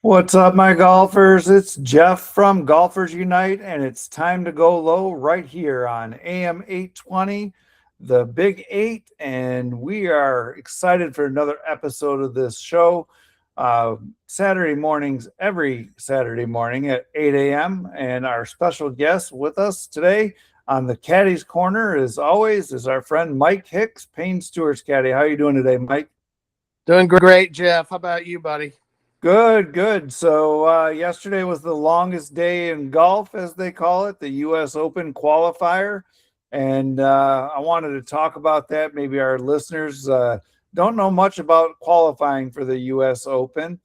What's up, my golfers? It's Jeff from Golfers Unite, and it's time to go low right here on AM 820, the Big Eight. And we are excited for another episode of this show. Saturday mornings, every Saturday morning at 8 a.m. And our special guest with us today on the Caddie's Corner, as always, is our friend Mike Hicks, Payne Stewarts Caddie. How are you doing today, Mike? Doing great, Jeff. How about you, buddy? Good, good. So yesterday was the longest day in golf, as they call it, the U.S. Open qualifier. And I wanted to talk about that. Maybe our listeners don't know much about qualifying for the U.S. Open,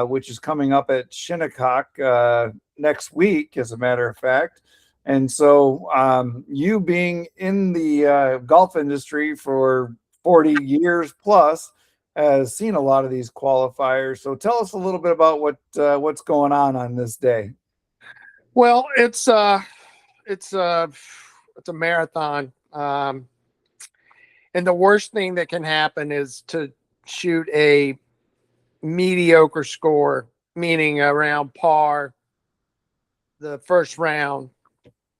which is coming up at Shinnecock next week, as a matter of fact. And so you being in the golf industry for 40 years plus, has seen a lot of these qualifiers. So tell us a little bit about what's going on this day. Well, it's a marathon, and the worst thing that can happen is to shoot a mediocre score, meaning around par the first round.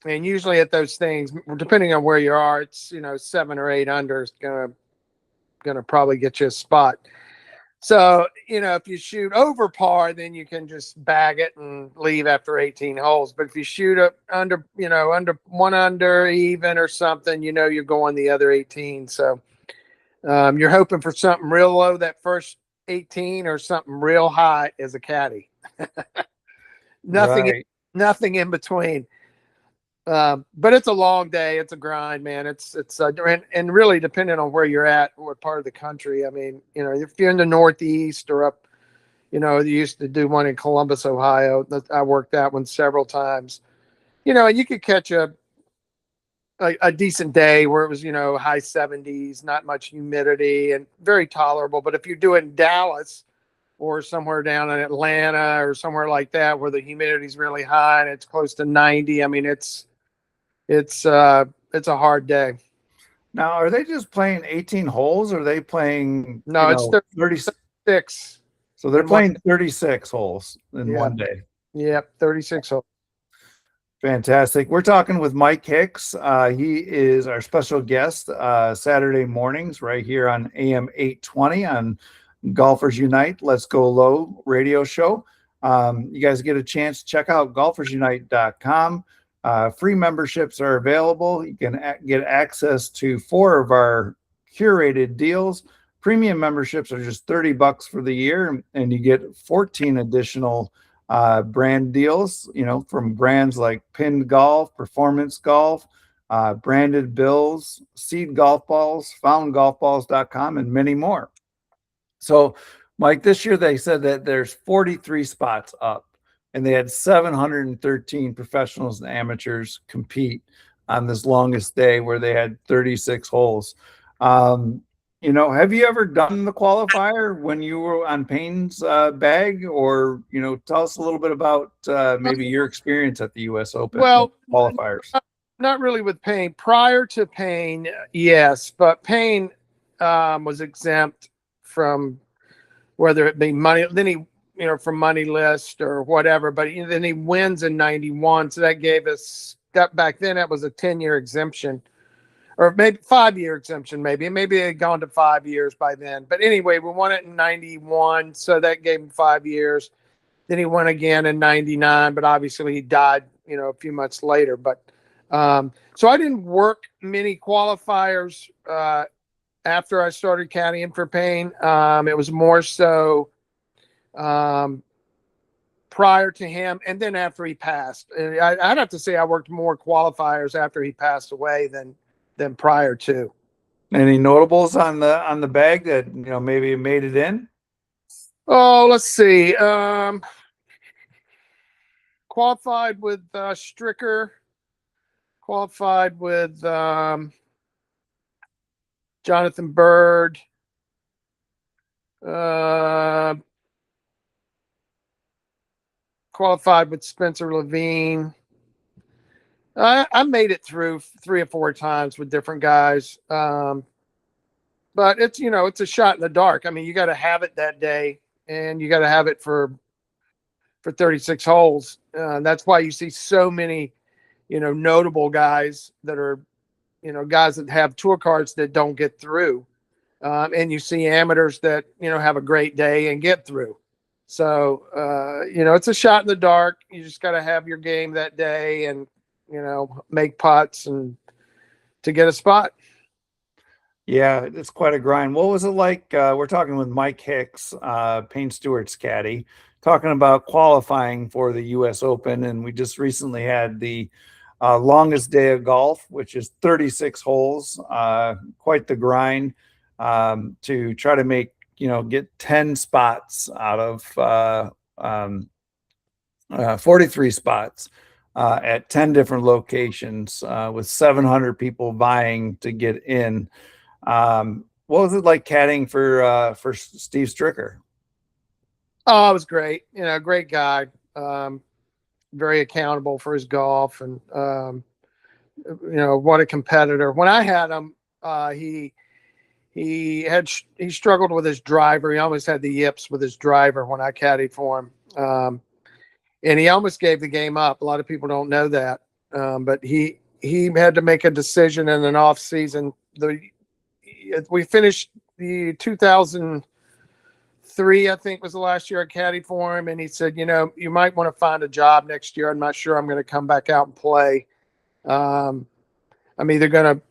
And usually at those things, depending on where you are, it's 7 or 8 under is gonna probably get you a spot. So if you shoot over par, then you can just bag it and leave after 18 holes. But if you shoot up under one under even or something, you're going the other 18. So you're hoping for something real low that first 18 or something real high as a caddy. Right. Nothing in between. But it's a long day. It's a grind, man. It's and really depending on where you're at, what part of the country. I mean, if you're in the Northeast or up, they used to do one in Columbus, Ohio. I worked that one several times. And you could catch a decent day where it was, high 70s, not much humidity and very tolerable. But if you're doing Dallas or somewhere down in Atlanta or somewhere like that where the humidity is really high and it's close to 90, I mean, it's a hard day. Now, are they just playing 18 holes, or are they playing it's 36? So they're playing 36 holes in one day. Yep, 36 holes. Fantastic. We're talking with Mike Hicks. He is our special guest Saturday mornings right here on AM 820 on Golfers Unite, Let's Go Low radio show. You guys get a chance to check out golfersunite.com. Free memberships are available. You can get access to 4 of our curated deals. Premium memberships are just $30 for the year, and you get 14 additional brand deals, from brands like Pinned Golf, Performance Golf, Branded Bills, Seed Golf Balls, FoundGolfBalls.com, and many more. So, Mike, this year they said that there's 43 spots up, and they had 713 professionals and amateurs compete on this longest day where they had 36 holes. Have you ever done the qualifier when you were on Payne's bag, or, tell us a little bit about maybe your experience at the U.S. Open qualifiers? Not really with Payne. Prior to Payne, yes, but Payne was exempt from whether it be money. Then he from money list or whatever, but then he wins in 91. So that gave us that back then, that was a 10-year exemption or maybe 5-year exemption. Maybe it had gone to 5 years by then, but anyway, we won it in 91. So that gave him 5 years. Then he won again in 99, but obviously he died, a few months later. But so I didn't work many qualifiers after I started caddying for Payne. It was more so prior to him, and then after he passed. And I'd have to say I worked more qualifiers after he passed away than prior to. Any notables on the bag that maybe made it in? Oh, let's see. Qualified with Stricker. Qualified with Jonathan Bird. Qualified with Spencer Levine. I made it through 3 or 4 times with different guys. But it's, it's a shot in the dark. I mean, you got to have it that day, and you got to have it for for 36 holes. That's why you see so many, notable guys that are, guys that have tour cards that don't get through. And you see amateurs that, have a great day and get through. So, it's a shot in the dark. You just got to have your game that day and, make putts and to get a spot. Yeah, it's quite a grind. What was it like? We're talking with Mike Hicks, Payne Stewarts caddy, talking about qualifying for the U.S. Open. And we just recently had the longest day of golf, which is 36 holes, quite the grind to try to make, get 10 spots out of 43 spots at 10 different locations with 700 people vying to get in. What was it like caddying for Steve Stricker? Oh, it was great. Great guy. Very accountable for his golf, and what a competitor. When I had him, he struggled with his driver. He almost had the yips with his driver when I caddied for him, and he almost gave the game up. A lot of people don't know that, but he had to make a decision in an off season. We finished the 2003, I think, was the last year I caddied for him. And he said, you might want to find a job next year. I'm not sure I'm going to come back out and play. I'm either going to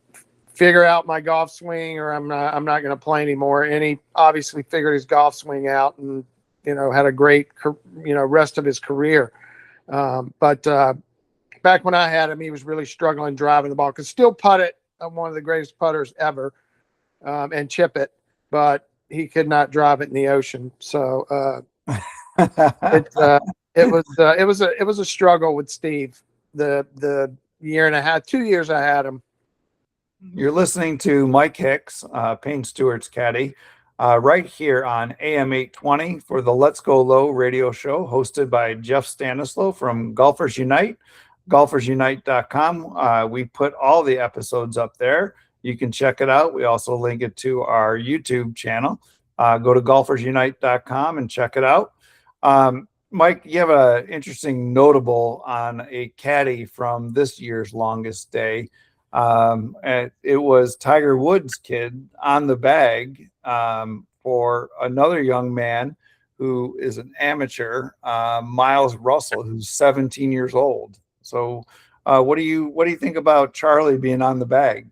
figure out my golf swing or I'm not going to play anymore. And he obviously figured his golf swing out and, had a great, rest of his career. But back when I had him, he was really struggling driving the ball, could still putt it. One of the greatest putters ever. And chip it, but he could not drive it in the ocean. So it was a struggle with Steve. The year and a half, 2 years I had him. You're listening to Mike Hicks, Payne Stewarts caddy, right here on AM 820 for the Let's Go Low radio show, hosted by Jeff Stanislow from Golfers Unite, golfersunite.com. We put all the episodes up there. You can check it out. We also link it to our YouTube channel. Go to golfersunite.com and check it out. Mike, you have an interesting notable on a caddy from this year's longest day. And it was Tiger Woods' kid on the bag for another young man who is an amateur, Miles Russell, who's 17 years old. So what do you think about Charlie being on the bag?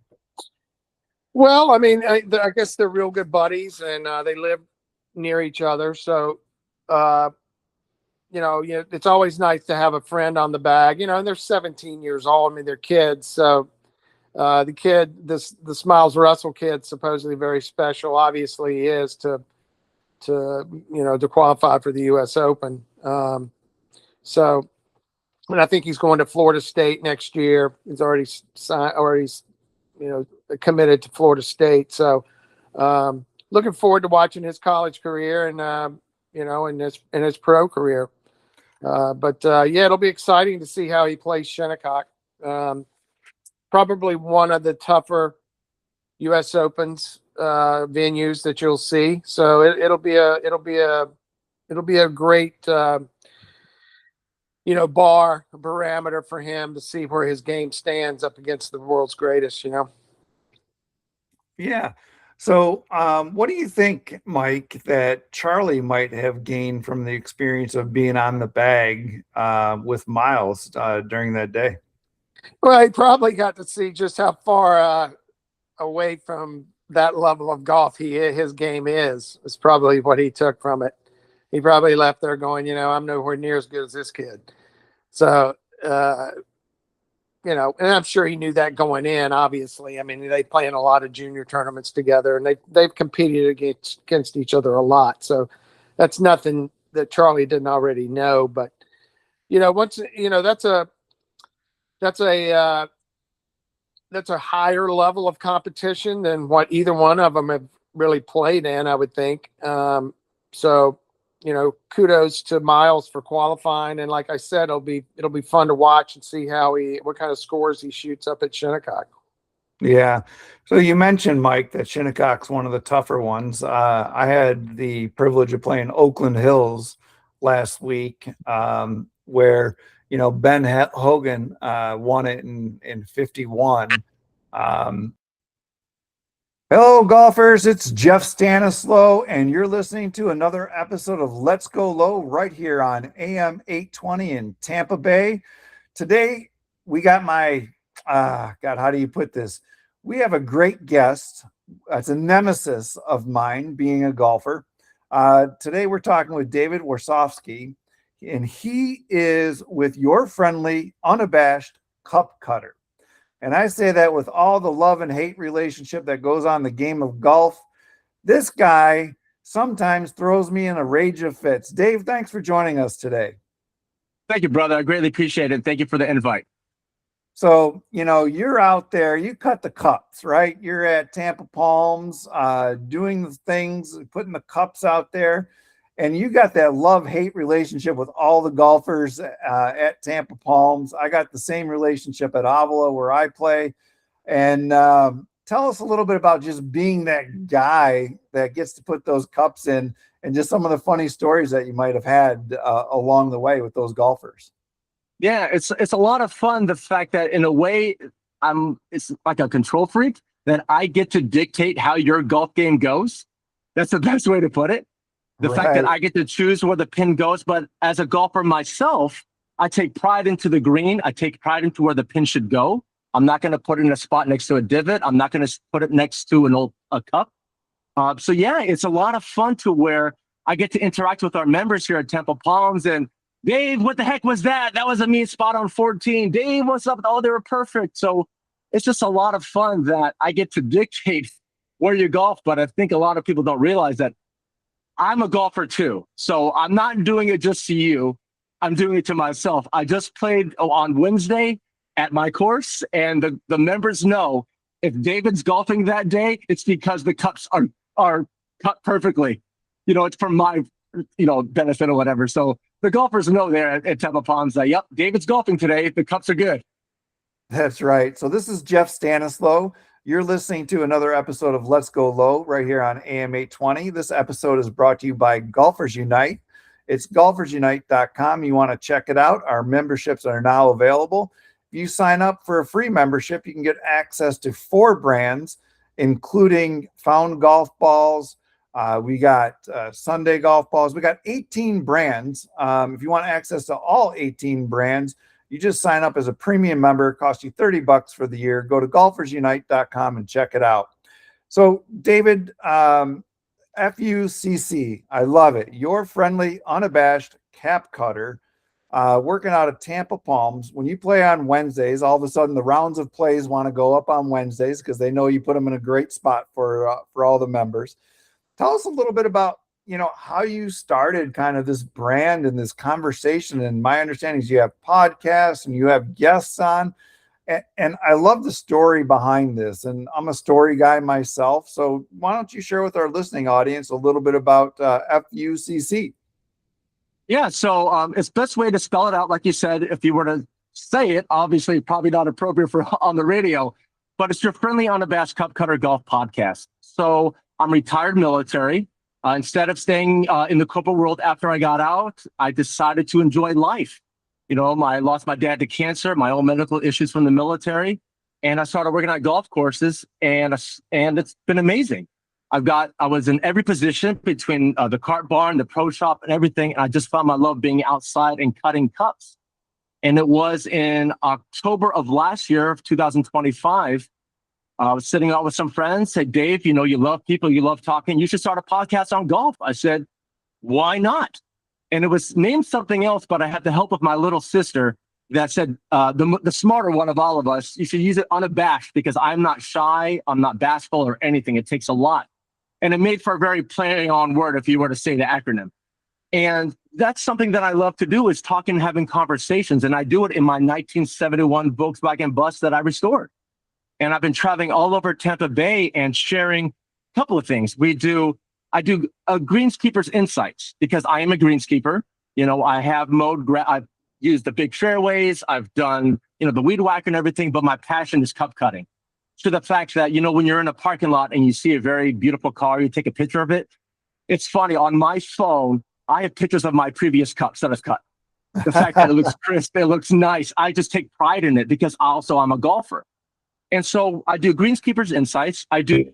Well, I mean, I guess they're real good buddies, and they live near each other. So, it's always nice to have a friend on the bag. And they're 17 years old. I mean, they're kids. So, the kid, this Miles Russell kid, supposedly very special. Obviously, he is to qualify for the U.S. Open. So, and I think he's going to Florida State next year. He's already committed to Florida State. So looking forward to watching his college career and, in his pro career. But it'll be exciting to see how he plays Shinnecock. Probably one of the tougher U.S. Opens venues that you'll see. So it'll be a great, barometer for him to see where his game stands up against the world's greatest, Yeah. So what do you think, Mike, that Charlie might have gained from the experience of being on the bag with Miles during that day? Well, he probably got to see just how far away from that level of golf his game is. It's probably what he took from it. He probably left there going, I'm nowhere near as good as this kid. So, and I'm sure he knew that going in, obviously. I mean, they play in a lot of junior tournaments together, and they've competed against each other a lot. So that's nothing that Charlie didn't already know. But, once, that's a higher level of competition than what either one of them have really played in, I would think. So, kudos to Miles for qualifying. And like I said, it'll be fun to watch and see what kind of scores he shoots up at Shinnecock. Yeah. So you mentioned, Mike, that Shinnecock's one of the tougher ones. I had the privilege of playing Oakland Hills last week, where, Ben Hogan won it in 51. Hello, golfers. It's Jeff Stanislow, and you're listening to another episode of Let's Go Low right here on AM 820 in Tampa Bay. Today, we got God, how do you put this? We have a great guest. It's a nemesis of mine, being a golfer. Today, we're talking with David Warsofsky, and he is with your friendly, unabashed cup cutter. And I say that with all the love and hate relationship that goes on in the game of golf. This guy sometimes throws me in a rage of fits. Dave, thanks for joining us today. Thank you, brother. I greatly appreciate it. Thank you for the invite. So, you're out there, you cut the cups, right? You're at Tampa Palms, doing the things, putting the cups out there. And you got that love-hate relationship with all the golfers at Tampa Palms. I got the same relationship at Avila where I play. And tell us a little bit about just being that guy that gets to put those cups in, and just some of the funny stories that you might have had along the way with those golfers. Yeah, it's a lot of fun. The fact that in a way, it's like a control freak, that I get to dictate how your golf game goes. That's the best way to put it. The fact that I get to choose where the pin goes, but as a golfer myself, I take pride into the green. I take pride into where the pin should go. I'm not going to put it in a spot next to a divot. I'm not going to put it next to a cup. So yeah, it's a lot of fun to where I get to interact with our members here at Temple Palms. And Dave, what the heck was that? That was a mean spot on 14. Dave, what's up? Oh, they were perfect. So it's just a lot of fun that I get to dictate where you golf. But I think a lot of people don't realize that I'm a golfer too. So I'm not doing it just to you. I'm doing it to myself. I just played on Wednesday at my course, and the members know if David's golfing that day, it's because the cups are cut perfectly. It's for my, benefit or whatever. So the golfers know there at Temple Palms that, yep, David's golfing today. The cups are good. That's right. So this is Jeff Stanislow. You're listening to another episode of Let's Go Low right here on AM 820. This episode is brought to you by Golfers Unite. It's golfersunite.com. You want to check it out. Our memberships are now available. If you sign up for a free membership, you can get access to 4 brands, including Found Golf Balls. We got Sunday Golf Balls. We got 18 brands. If you want access to all 18 brands, you just sign up as a premium member. It costs you $30 for the year. Go to golfersunite.com and check it out. So, David, FUCC, I love it. Your friendly, unabashed cap cutter, working out of Tampa Palms. When you play on Wednesdays, all of a sudden the rounds of plays want to go up on Wednesdays because they know you put them in a great spot for all the members. Tell us a little bit about how you started kind of this brand and this conversation. And my understanding is you have podcasts and you have guests on, and I love the story behind this. And I'm a story guy myself. So why don't you share with our listening audience a little bit about FUCC? Yeah. So it's best way to spell it out. Like you said, if you were to say it, obviously probably not appropriate for on the radio, but it's your friendly unabashed cup cutter golf podcast. So I'm retired military. Instead of staying in the corporate world after I got out, I decided to enjoy life. I lost my dad to cancer, my own medical issues from the military, and I started working at golf courses, and it's been amazing. I was in every position between the cart barn, the pro shop, and everything, and I just found my love being outside and cutting cups. And it was in October of last year, of 2025. I was sitting out with some friends, said, Dave, you love people, you love talking. You should start a podcast on golf. I said, why not? And it was named something else, but I had the help of my little sister that said, the smarter one of all of us, you should use it unabashed because I'm not shy, I'm not bashful or anything. It takes a lot. And it made for a very play on word if you were to say the acronym. And that's something that I love to do, is talking and having conversations. And I do it in my 1971 Volkswagen bus that I restored. And I've been traveling all over Tampa Bay and sharing a couple of things. I do a greenskeeper's insights because I am a greenskeeper. I have I've used the big fairways. I've done, the weed whacker and everything, but my passion is cup cutting. To the fact that, when you're in a parking lot and you see a very beautiful car, you take a picture of it. It's funny, on my phone, I have pictures of my previous cups that I've cut. The fact that it looks crisp, it looks nice. I just take pride in it because also I'm a golfer. And so I do Greenskeepers Insights. I do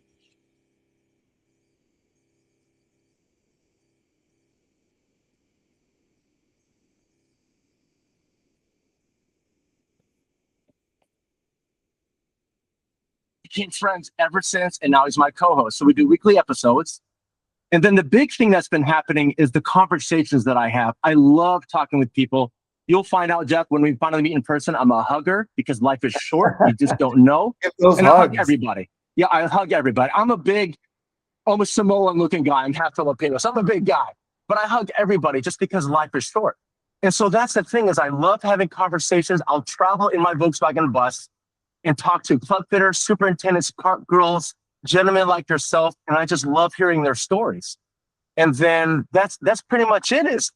became friends ever since, and now he's my co-host. So we do weekly episodes. And then the big thing that's been happening is the conversations that I have. I love talking with people. You'll find out, Jeff, when we finally meet in person, I'm a hugger because life is short. You just don't know. And I hug everybody. Yeah, I hug everybody. I'm a big, almost Samoan looking guy. I'm half Filipino, so I'm a big guy. But I hug everybody just because life is short. And so that's the thing is I love having conversations. I'll travel in my Volkswagen bus and talk to club fitters, superintendents, park girls, gentlemen like yourself, and I just love hearing their stories. And then that's pretty much it.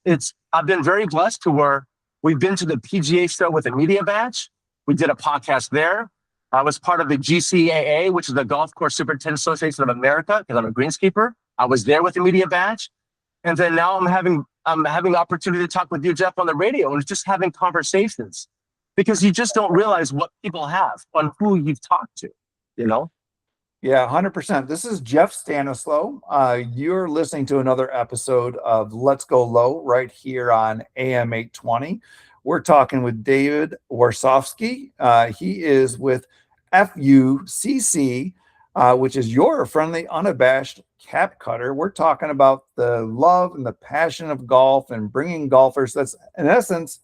I've been very blessed to where we've been to the PGA show with a media badge. We did a podcast there. I was part of the GCAA, which is the Golf Course Superintendent Association of America, because I'm a greenskeeper. I was there with a media badge. And then now I'm having the opportunity to talk with you, Jeff, on the radio, and just having conversations because you just don't realize what people have on who you've talked to, you know? Yeah, 100%. This is Jeff Stanislaw. You're listening to another episode of Let's Go Low right here on AM 820. We're talking with David Warsofsky. He is with FUCC, which is your friendly, unabashed cap cutter. We're talking about the love and the passion of golf and bringing golfers. That's, in essence,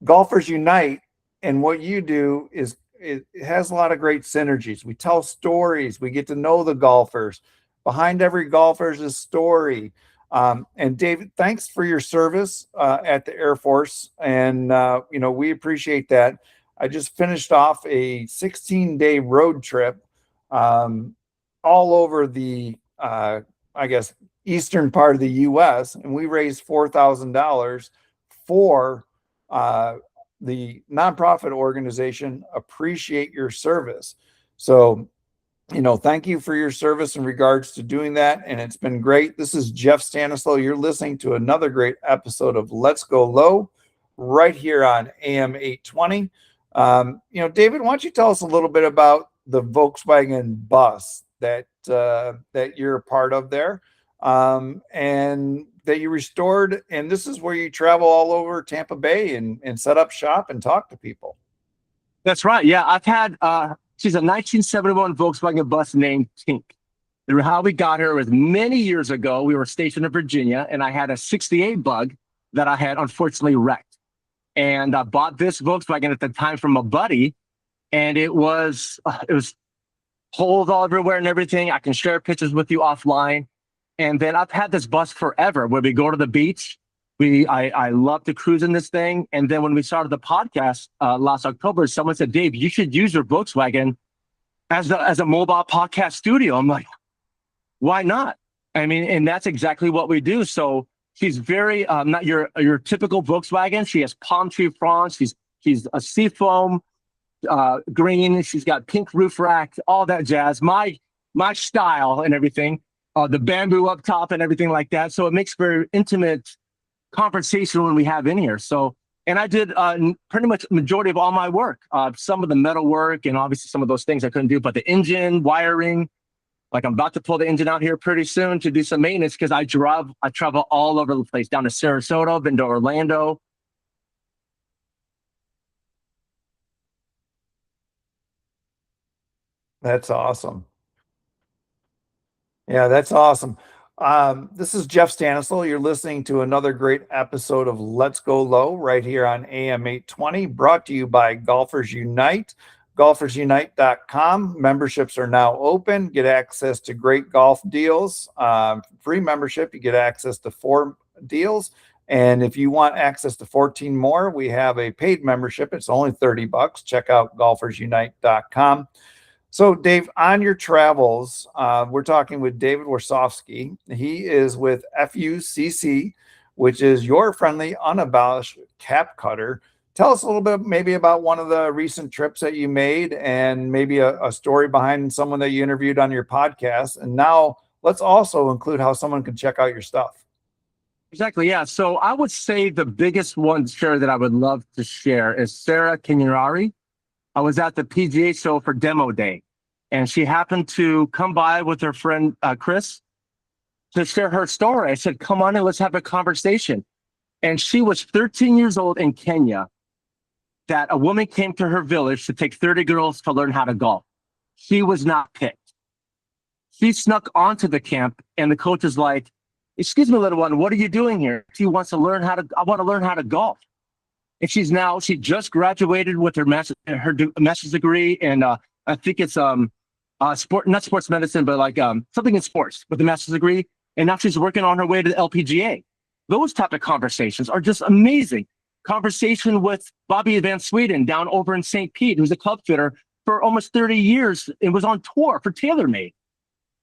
Golfers Unite. And what you do is it has a lot of great synergies. We tell stories. We get to know the golfers. Behind every golfer is a story. And David, thanks for your service at the Air Force. And, we appreciate that. I just finished off a 16-day road trip all over the, eastern part of the U.S. And we raised $4,000 for the nonprofit organization Appreciate Your Service. So, thank you for your service in regards to doing that. And it's been great. This is Jeff Stanislaw. You're listening to another great episode of Let's Go Low right here on AM 820. David, why don't you tell us a little bit about the Volkswagen bus that you're a part of there, and that you restored, and this is where you travel all over Tampa Bay and set up shop and talk to people. That's right. Yeah, I've had, she's a 1971 Volkswagen bus named Tink. How we got her was many years ago. We were stationed in Virginia, and I had a 68 Bug that I had unfortunately wrecked. And I bought this Volkswagen at the time from a buddy, and it was holes all everywhere and everything. I can share pictures with you offline. And then I've had this bus forever where we go to the beach. I love to cruise in this thing. And then when we started the podcast last October, someone said, Dave, you should use your Volkswagen as a mobile podcast studio. I'm like, why not? I mean, and that's exactly what we do. So she's very not your typical Volkswagen. She has palm tree fronts. She's a seafoam green. She's got pink roof rack, all that jazz. My style and everything. The bamboo up top and everything like that. So it makes for intimate conversation when we have in here. So, and I did pretty much majority of all my work. Some of the metal work and obviously some of those things I couldn't do, but the engine, wiring, like I'm about to pull the engine out here pretty soon to do some maintenance because I travel all over the place, down to Sarasota, been to Orlando. That's awesome. Yeah, that's awesome. This is Jeff Stanislaw. You're listening to another great episode of Let's Go Low right here on AM 820, brought to you by Golfers Unite, golfersunite.com. Memberships are now open. Get access to great golf deals. Free membership, you get access to 4 deals. And if you want access to 14 more, we have a paid membership. It's only $30. Check out golfersunite.com. So, Dave, on your travels, we're talking with David Warsofsky. He is with FUCC, which is your friendly, unabashed cap cutter. Tell us a little bit maybe about one of the recent trips that you made and maybe a story behind someone that you interviewed on your podcast. And now let's also include how someone can check out your stuff. Exactly. Yeah. So I would say the biggest one share that I would love to share is Sarah Kenyari. I was at the PGA show for demo day, and she happened to come by with her friend Chris to share her story. I said, "Come on in, let's have a conversation." And she was 13 years old in Kenya. That a woman came to her village to take 30 girls to learn how to golf. She was not picked. She snuck onto the camp, and the coach is like, "Excuse me, little one, what are you doing here?" She wants to learn how to. I want to learn how to golf. And she just graduated with her master's degree in I think it's not sports medicine, but like something in sports with a master's degree. And now she's working on her way to the LPGA. Those type of conversations are just amazing. Conversation with Bobby Van Sweden down over in St. Pete, who's a club fitter for almost 30 years and was on tour for TaylorMade.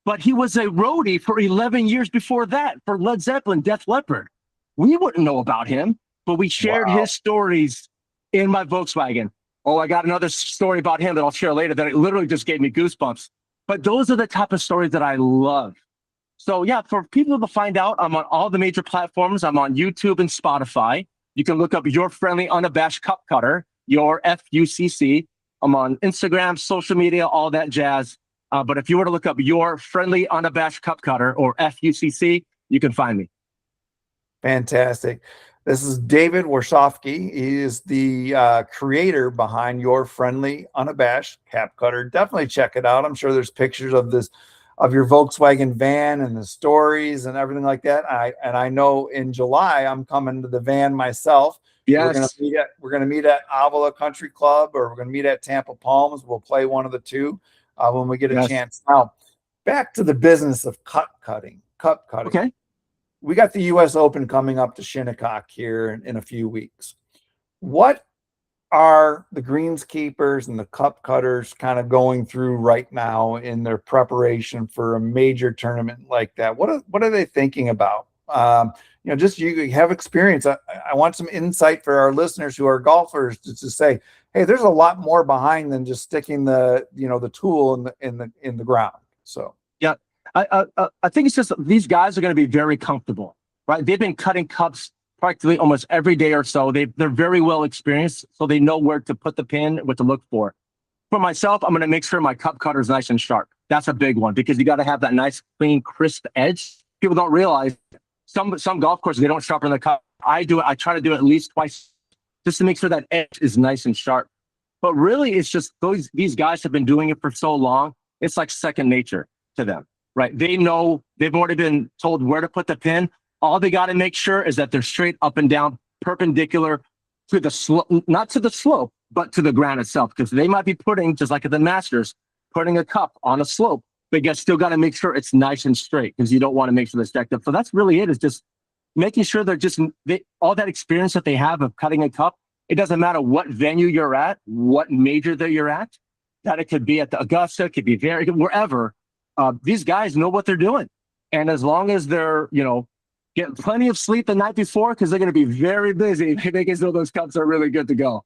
But he was a roadie for 11 years before that for Led Zeppelin, Def Leppard. We wouldn't know about him, but we shared his stories in my Volkswagen. Oh, I got another story about him that I'll share later that it literally just gave me goosebumps. But those are the type of stories that I love. So yeah, for people to find out, I'm on all the major platforms. I'm on YouTube and Spotify. You can look up Your Friendly Unabashed Cup Cutter, your FUCC. I'm on Instagram, social media, all that jazz. But if you were to look up Your Friendly Unabashed Cup Cutter or FUCC, you can find me. Fantastic. This is David Warsofsky. He is the creator behind Your Friendly Unabashed Cap Cutter. Definitely check it out. I'm sure there's pictures of your Volkswagen van and the stories and everything like that. I know in July I'm coming to the van myself. Yes. We're gonna meet at Avila Country Club, or we're gonna meet at Tampa Palms. We'll play one of the two when we get a chance. Now, back to the business of cup cutting. Okay. We got the U.S. Open coming up to Shinnecock here in a few weeks. What are the greenskeepers and the cup cutters kind of going through right now in their preparation for a major tournament like that? What are they thinking about? Just you have experience. I want some insight for our listeners who are golfers to say, hey, there's a lot more behind than just sticking the tool in the ground. So yeah, I think it's just these guys are going to be very comfortable, right? They've been cutting cups practically almost every day or so. They're very well experienced, so they know where to put the pin, what to look for. For myself, I'm going to make sure my cup cutter is nice and sharp. That's a big one because you got to have that nice, clean, crisp edge. People don't realize some golf courses, they don't sharpen the cup. I do it. I try to do it at least twice just to make sure that edge is nice and sharp. But really, it's just these guys have been doing it for so long. It's like second nature to them, right? They know they've already been told where to put the pin. All they got to make sure is that they're straight up and down, perpendicular to the slope, not to the slope, but to the ground itself. Because they might be putting, just like at the Masters, putting a cup on a slope, but you still got to make sure it's nice and straight because you don't want to make sure they're stacked up. So that's really it, is just making sure all that experience that they have of cutting a cup. It doesn't matter what venue you're at, what major that you're at, that it could be at the Augusta, it could be wherever. These guys know what they're doing. And as long as they're, get plenty of sleep the night before, because they're going to be very busy making sure those cups are really good to go.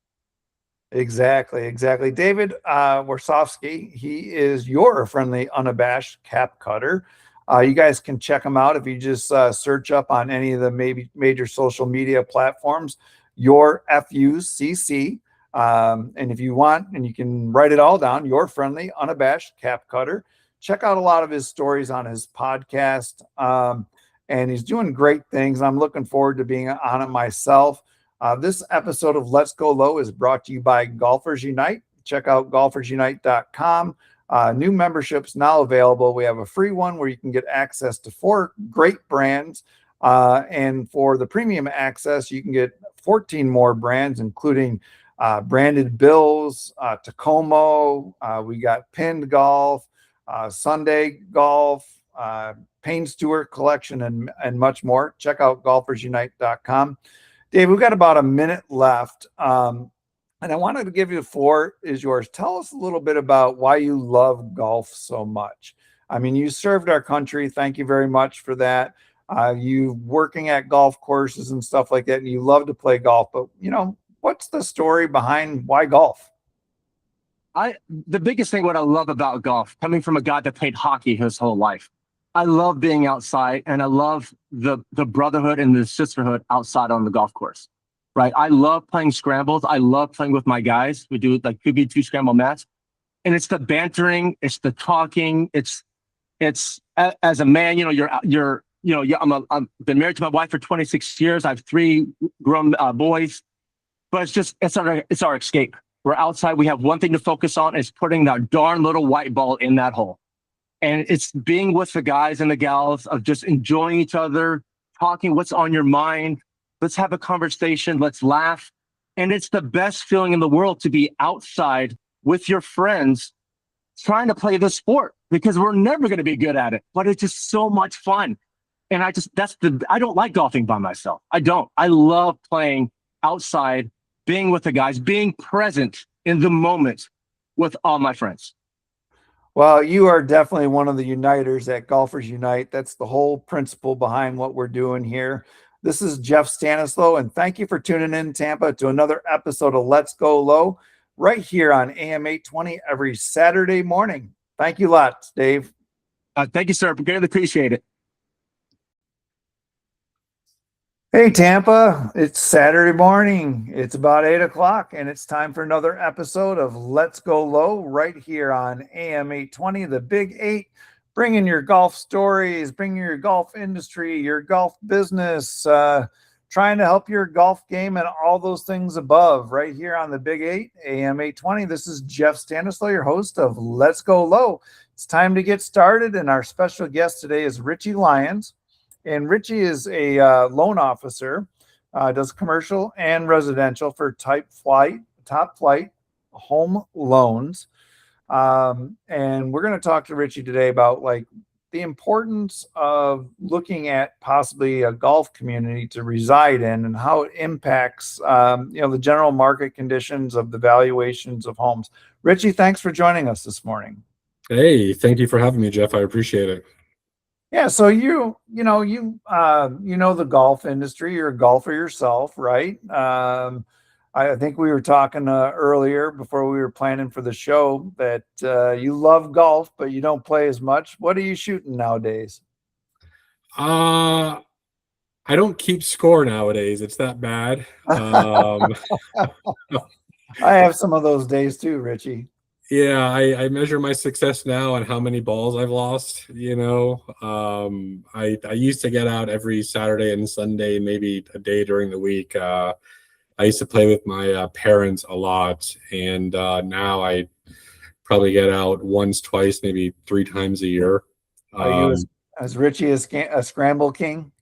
Exactly. David Warsofsky, he is Your Friendly Unabashed Cap Cutter. You guys can check him out if you just search up on any of the major social media platforms, Your FUCC. And if you want, and you can write it all down, Your Friendly Unabashed Cap Cutter. Check out a lot of his stories on his podcast. And he's doing great things. I'm looking forward to being on it myself. This episode of Let's Go Low is brought to you by Golfers Unite. Check out golfersunite.com. New memberships now available. We have a free one where you can get access to 4 great brands. And for the premium access, you can get 14 more brands, including branded bills, Tacoma. We got Pinned Golf, Sunday Golf, Payne Stewarts collection, and much more. Check out golfersunite.com. Dave, we've got about a minute left. And I wanted to give you the floor is yours. Tell us a little bit about why you love golf so much. I mean, you served our country. Thank you very much for that. You working at golf courses and stuff like that, and you love to play golf. But, what's the story behind why golf? The biggest thing what I love about golf, coming from a guy that played hockey his whole life, I love being outside, and I love the brotherhood and the sisterhood outside on the golf course. Right. I love playing scrambles. I love playing with my guys. We do like QB2 scramble mats. And it's the bantering, it's the talking, it's as a man, I'm been married to my wife for 26 years. I have 3 grown boys, but it's our escape. We're outside. We have one thing to focus on, is putting that darn little white ball in that hole. And it's being with the guys and the gals, of just enjoying each other, talking what's on your mind. Let's have a conversation. Let's laugh. And it's the best feeling in the world to be outside with your friends trying to play this sport, because we're never going to be good at it, but it's just so much fun. And I don't like golfing by myself. I don't. I love playing outside, being with the guys, being present in the moment with all my friends. Well, you are definitely one of the uniters at Golfers Unite. That's the whole principle behind what we're doing here. This is Jeff Stanislow, and thank you for tuning in, Tampa, to another episode of Let's Go Low, right here on AM 820 every Saturday morning. Thank you lots, Dave. Thank you, sir. Greatly appreciate it. Hey, Tampa, it's Saturday morning. It's about 8 o'clock, and it's time for another episode of Let's Go Low right here on AM 820, the Big 8, bringing your golf stories, bringing your golf industry, your golf business, trying to help your golf game and all those things above right here on the Big 8, AM 820. This is Jeff Stanislow, your host of Let's Go Low. It's time to get started, and our special guest today is Richie Lyons. And Richie is a loan officer, does commercial and residential for TopFlite Home Loans. And we're going to talk to Richie today about like the importance of looking at possibly a golf community to reside in and how it impacts, the general market conditions of the valuations of homes. Richie, thanks for joining us this morning. Hey, thank you for having me, Jeff. I appreciate it. Yeah, so you know the golf industry. You're a golfer yourself, right? I think we were talking earlier before we were planning for the show that you love golf, but you don't play as much. What are you shooting nowadays? I don't keep score nowadays. It's that bad. I have some of those days too, Richie. Yeah, I measure my success now on how many balls I've lost. I used to get out every Saturday and Sunday, maybe a day during the week. I used to play with my parents a lot, and now I probably get out once, twice, maybe 3 times a year. Are you as Richie a scramble king?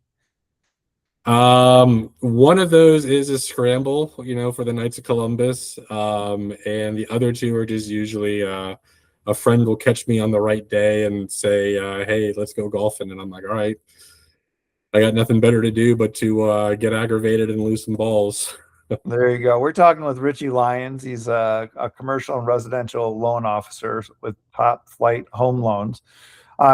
One of those is a scramble, for the Knights of Columbus. And the other 2 are just usually a friend will catch me on the right day and say, hey, let's go golfing. And I'm like, all right, I got nothing better to do but to get aggravated and lose some balls. There you go. We're talking with Richie Lyons. He's a commercial and residential loan officer with TopFlite Home Loans.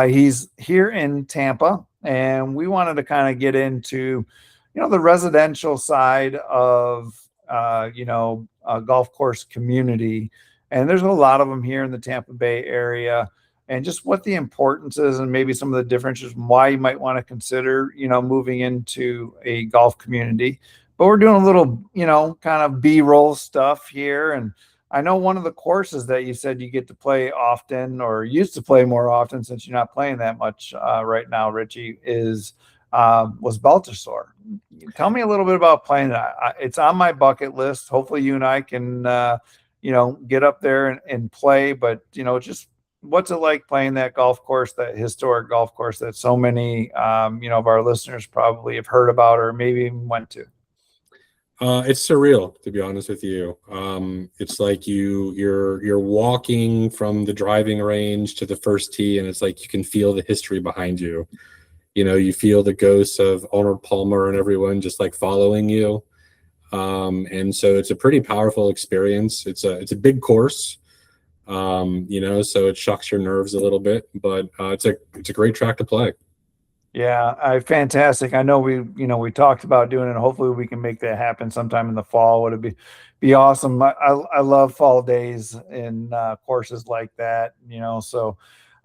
He's here in Tampa, and we wanted to kind of get into, the residential side of, a golf course community. And there's a lot of them here in the Tampa Bay area, and just what the importance is and maybe some of the differences and why you might want to consider, moving into a golf community. But we're doing a little, kind of B-roll stuff here. And I know one of the courses that you said you get to play often, or used to play more often since you're not playing that much right now, Richie, was Beltershore. Tell me a little bit about playing that. It's on my bucket list. Hopefully you and I can, get up there and play. But, just what's it like playing that golf course, that historic golf course that so many, of our listeners probably have heard about or maybe even went to? It's surreal, to be honest with you. It's like you're walking from the driving range to the first tee, and it's like you can feel the history behind you. You feel the ghosts of Arnold Palmer and everyone just like following you. And so it's a pretty powerful experience. It's a big course, so it shocks your nerves a little bit, but it's a great track to play. Yeah, fantastic. I know we talked about doing it. Hopefully we can make that happen sometime in the fall. Would it be awesome? I love fall days and courses like that, so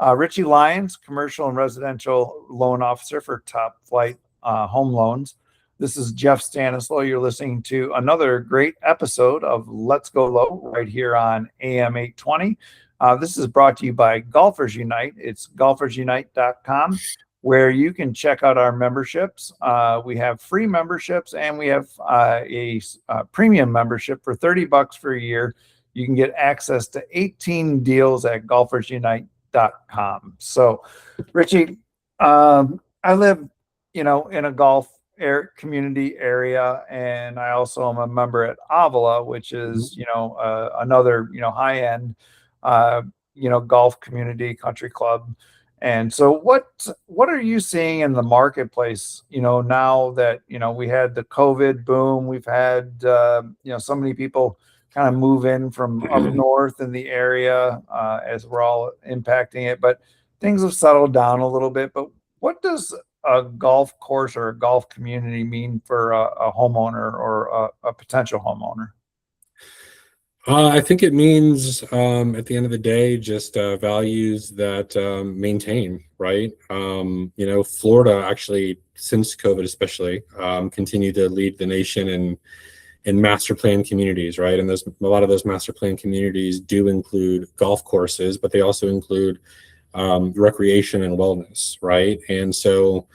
Richie Lyons, commercial and residential loan officer for TopFlite Home Loans. This is Jeff Stanislaw. You're listening to another great episode of Let's Go Low right here on AM 820. This is brought to you by Golfers Unite. It's golfersunite.com, where you can check out our memberships. We have free memberships, and we have a premium membership for $30 for a year. You can get access to 18 deals at golfersunite.com. So, Richie, I live, in a golf community area, and I also am a member at Avila, which is, another, high-end, golf community, country club. And so what are you seeing in the marketplace, now that, we had the COVID boom, we've had, so many people kind of move in from up north in the area as we're all impacting it, but things have settled down a little bit. But what does a golf course or a golf community mean for a homeowner or a potential homeowner? I think it means at the end of the day, just values that maintain, right? Florida actually, since COVID especially, continued to lead the nation in master plan communities, right? And a lot of those master plan communities do include golf courses, but they also include recreation and wellness, right? And so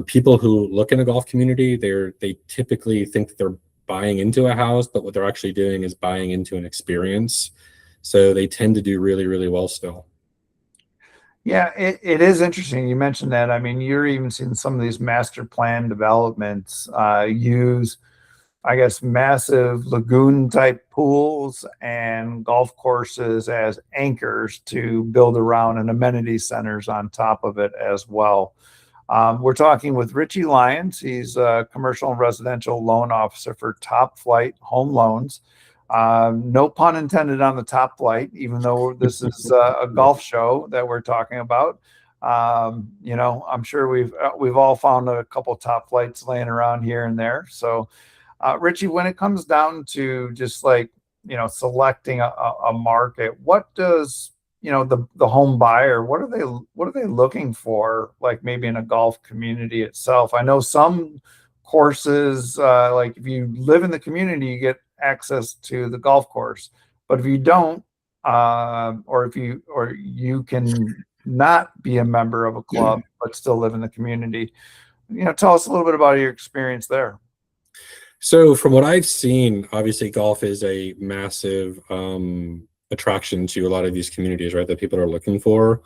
people who look in a golf community, they typically think that they're buying into a house, but what they're actually doing is buying into an experience. So they tend to do really, really well still. Yeah, it is interesting. You mentioned that. I mean, you're even seeing some of these master plan developments use, I guess, massive lagoon type pools and golf courses as anchors to build around, and amenity centers on top of it as well. We're talking with Richie Lyons. He's a commercial and residential loan officer for TopFlite Home Loans. No pun intended on the top flight, even though this is a golf show that we're talking about. I'm sure we've all found a couple top flights laying around here and there. So, Richie, when it comes down to just selecting a market, what does the home buyer, what are they looking for, like maybe in a golf community itself? I know some courses, like if you live in the community, you get access to the golf course, but if you don't, or you can not be a member of a club but still live in the community, tell us a little bit about your experience there. So from what I've seen, obviously golf is a massive attraction to a lot of these communities, right, that people are looking for,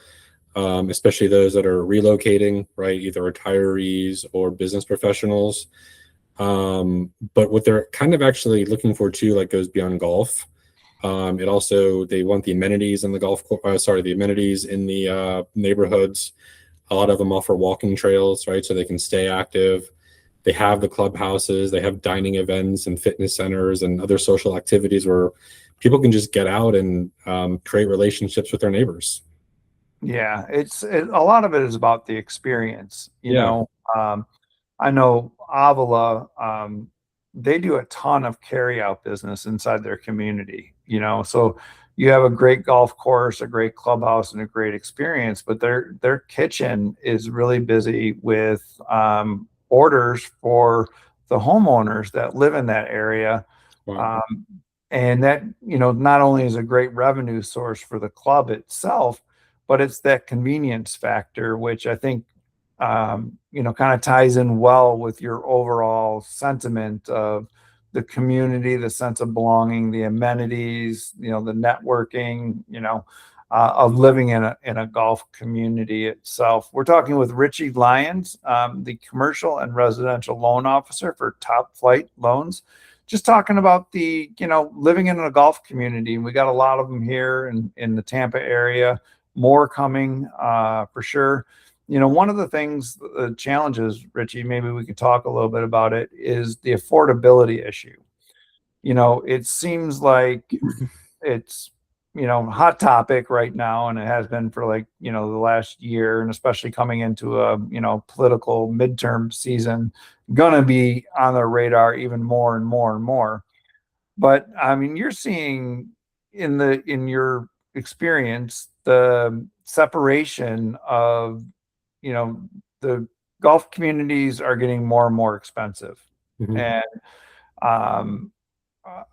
especially those that are relocating, right, either retirees or business professionals. But what they're kind of actually looking for too, like, goes beyond golf. They want the amenities in the the amenities in the neighborhoods. A lot of them offer walking trails, right, so they can stay active. They have the clubhouses, they have dining events and fitness centers and other social activities where people can just get out and create relationships with their neighbors. Yeah, a lot of it is about the experience. I know Avila, they do a ton of carry out business inside their community, so you have a great golf course, a great clubhouse, and a great experience, but their kitchen is really busy with orders for the homeowners that live in that area. Wow. And that, not only is a great revenue source for the club itself, but it's that convenience factor, which I think, kind of ties in well with your overall sentiment of the community, the sense of belonging, the amenities, the networking, of living in a golf community itself. We're talking with Richie Lyons, the commercial and residential loan officer for TopFlite Loans. Just talking about the, living in a golf community. We got a lot of them here in the Tampa area, more coming for sure. One of the things, the challenges, Richie, maybe we could talk a little bit about it, is the affordability issue. It seems like it's, hot topic right now, and it has been for the last year, and especially coming into a, political midterm season, gonna be on the radar even more and more and more. But I mean, you're seeing in your experience, the separation of, the golf communities are getting more and more expensive. Mhm. And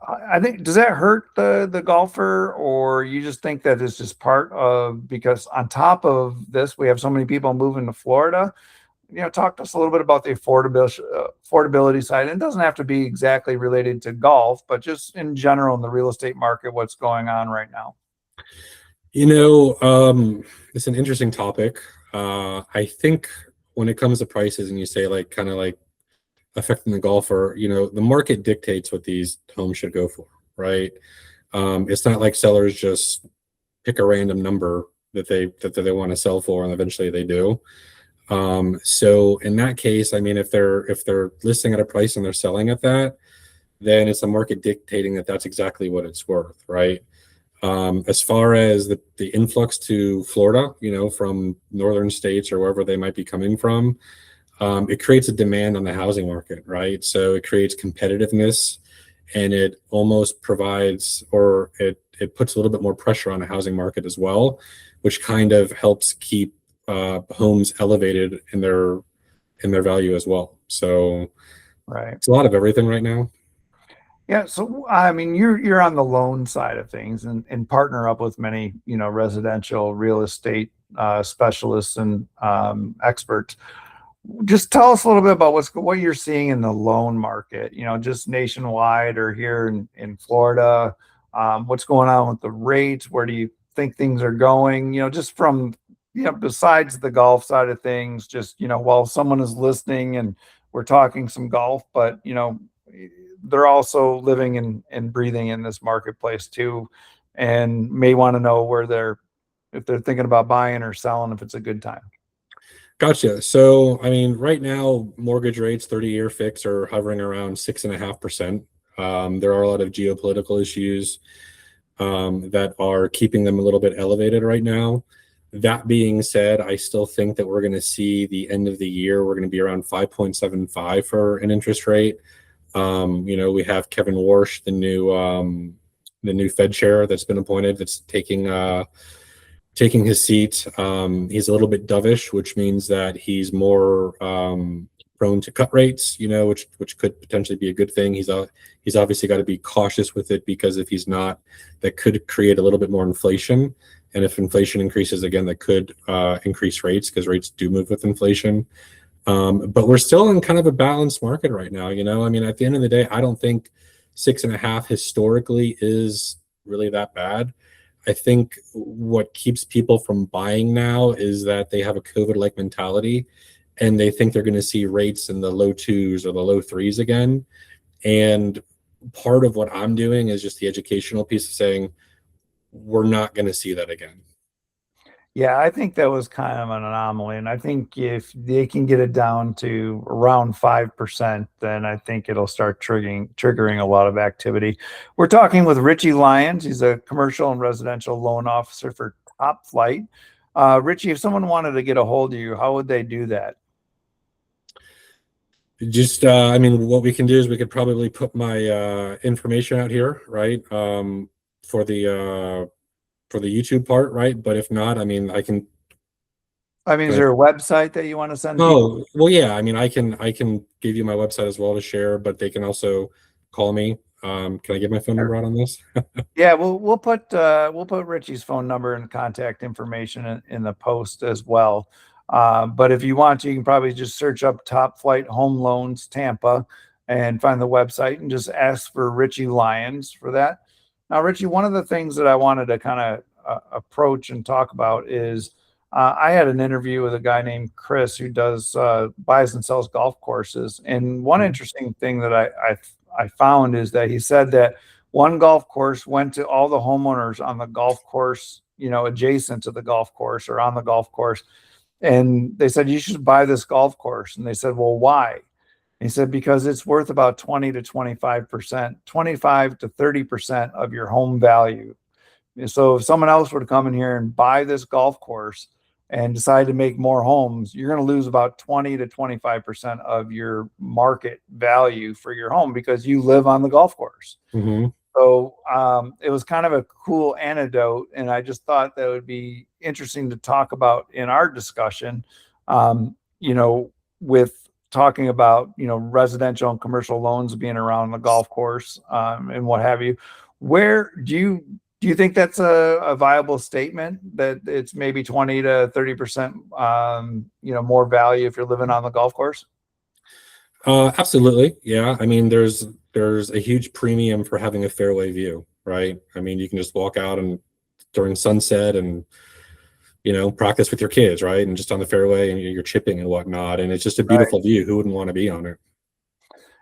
I think, does that hurt the golfer, or you just think that it's just part of, because on top of this, we have so many people moving to Florida? Talk to us a little bit about the affordability side. It doesn't have to be exactly related to golf, but just in general in the real estate market, what's going on right now? It's an interesting topic. I think when it comes to prices and you say kind of affecting the golfer, the market dictates what these homes should go for, right? It's not like sellers just pick a random number that they want to sell for, and eventually they do. So in that case, if they're listing at a price and they're selling at that, then it's a market dictating that that's exactly what it's worth, right? As far as the influx to Florida, from northern states or wherever they might be coming from, it creates a demand on the housing market, right? So it creates competitiveness, and it almost provides, or it puts a little bit more pressure on the housing market as well, which kind of helps keep homes elevated in their value as well. So Right. it's a lot of everything right now. Yeah. So, you're on the loan side of things, and partner up with many, residential real estate specialists and experts. Just tell us a little bit about what you're seeing in the loan market, just nationwide or here in Florida. What's going on with the rates? Where do you think things are going? Just from, besides the golf side of things, just, while someone is listening and we're talking some golf, but, they're also living and breathing in this marketplace too, and may want to know if they're thinking about buying or selling, if it's a good time. Gotcha. So, right now, mortgage rates, 30-year fix, are hovering around 6.5%. There are a lot of geopolitical issues that are keeping them a little bit elevated right now. That being said, I still think that we're going to see the end of the year, we're going to be around 5.75 for an interest rate. We have Kevin Warsh, the new Fed chair that's been appointed, that's taking his seat. He's a little bit dovish, which means that he's more prone to cut rates, which could potentially be a good thing. He's obviously got to be cautious with it, because if he's not, that could create a little bit more inflation. And if inflation increases again, that could increase rates, because rates do move with inflation. But we're still in kind of a balanced market right now. At the end of the day, I don't think 6.5 historically is really that bad. I think what keeps people from buying now is that they have a COVID-like mentality, and they think they're going to see rates in the low 2s or the low 3s again. And part of what I'm doing is just the educational piece of saying, we're not going to see that again. Yeah, I think that was kind of an anomaly. And I think if they can get it down to around 5%, then I think it'll start triggering a lot of activity. We're talking with Richie Lyons. He's a commercial and residential loan officer for TopFlite. Richie, if someone wanted to get a hold of you, how would they do that? Just, what we can do is we could probably put my information out here, right? For the YouTube part, right? But if not, I can. Is there a website that you want to send people? Well, yeah. I can give you my website as well to share, but they can also call me. Can I get my phone number out on this? Yeah, we'll put Richie's phone number and contact information in the post as well. But if you want to, you can probably just search up TopFlite Home Loans Tampa and find the website and just ask for Richie Lyons for that. Now, Richie, one of the things that I wanted to kind of approach and talk about is I had an interview with a guy named Chris who does buys and sells golf courses. And one interesting thing that I found is that he said that one golf course went to all the homeowners on the golf course, adjacent to the golf course or on the golf course. And they said, you should buy this golf course. And they said, well, why? He said, because it's worth about 20 to 25%, 25 to 30% of your home value. And so if someone else were to come in here and buy this golf course and decide to make more homes, you're going to lose about 20 to 25% of your market value for your home because you live on the golf course. Mm-hmm. So it was kind of a cool anecdote, and I just thought that would be interesting to talk about in our discussion. With talking about residential and commercial loans being around the golf course and what have you. Where do you think that's a viable statement that it's maybe 20 to 30% more value if you're living on the golf course? Absolutely. Yeah. I mean, there's a huge premium for having a fairway view, right? I mean, you can just walk out and during sunset and, practice with your kids, right? And just on the fairway and you're chipping and whatnot. And it's just a beautiful view. Who wouldn't want to be on it?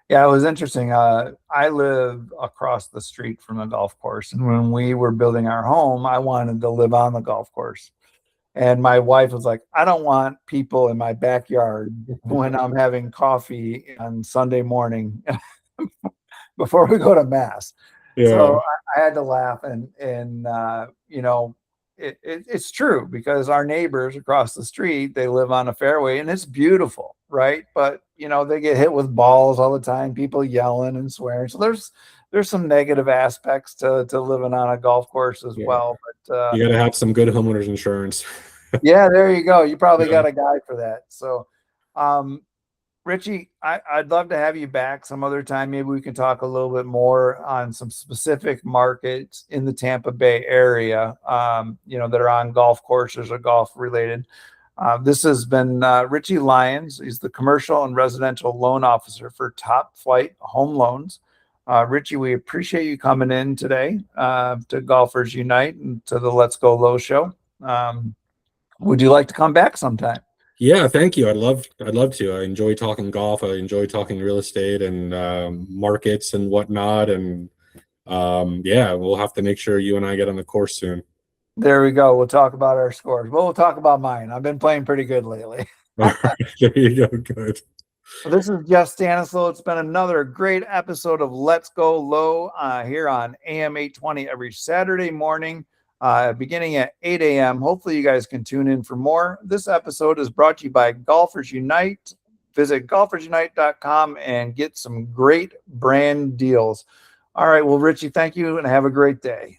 Yeah, it was interesting. I live across the street from the golf course. And when we were building our home, I wanted to live on the golf course. And my wife was like, I don't want people in my backyard when I'm having coffee on Sunday morning before we go to mass. Yeah. So I had to laugh and it's true because our neighbors across the street, they live on a fairway and it's beautiful, right? But they get hit with balls all the time, people yelling and swearing. So there's some negative aspects to living on a golf course as well. But you got to have some good homeowners insurance. Yeah, there you go. You probably got a guy for that. So, Richie, I'd love to have you back some other time. Maybe we can talk a little bit more on some specific markets in the Tampa Bay area, that are on golf courses or golf related. This has been Richie Lyons. He's the commercial and residential loan officer for TopFlite Home Loans. Richie, we appreciate you coming in today to Golfers Unite and to the Let's Go Low show. Would you like to come back sometime? Yeah, thank you. I'd love to. I enjoy talking golf. I enjoy talking real estate and markets and whatnot. And we'll have to make sure you and I get on the course soon. There we go. We'll talk about our scores. We'll talk about mine. I've been playing pretty good lately. All right, there you go. Good. This is Jeff Stanislow. It's been another great episode of Let's Go Low here on AM 820 every Saturday morning. Beginning at 8 a.m. Hopefully you guys can tune in for more. This episode is brought to you by Golfers Unite. Visit golfersunite.com and get some great brand deals. All right. Well, Richie, thank you and have a great day.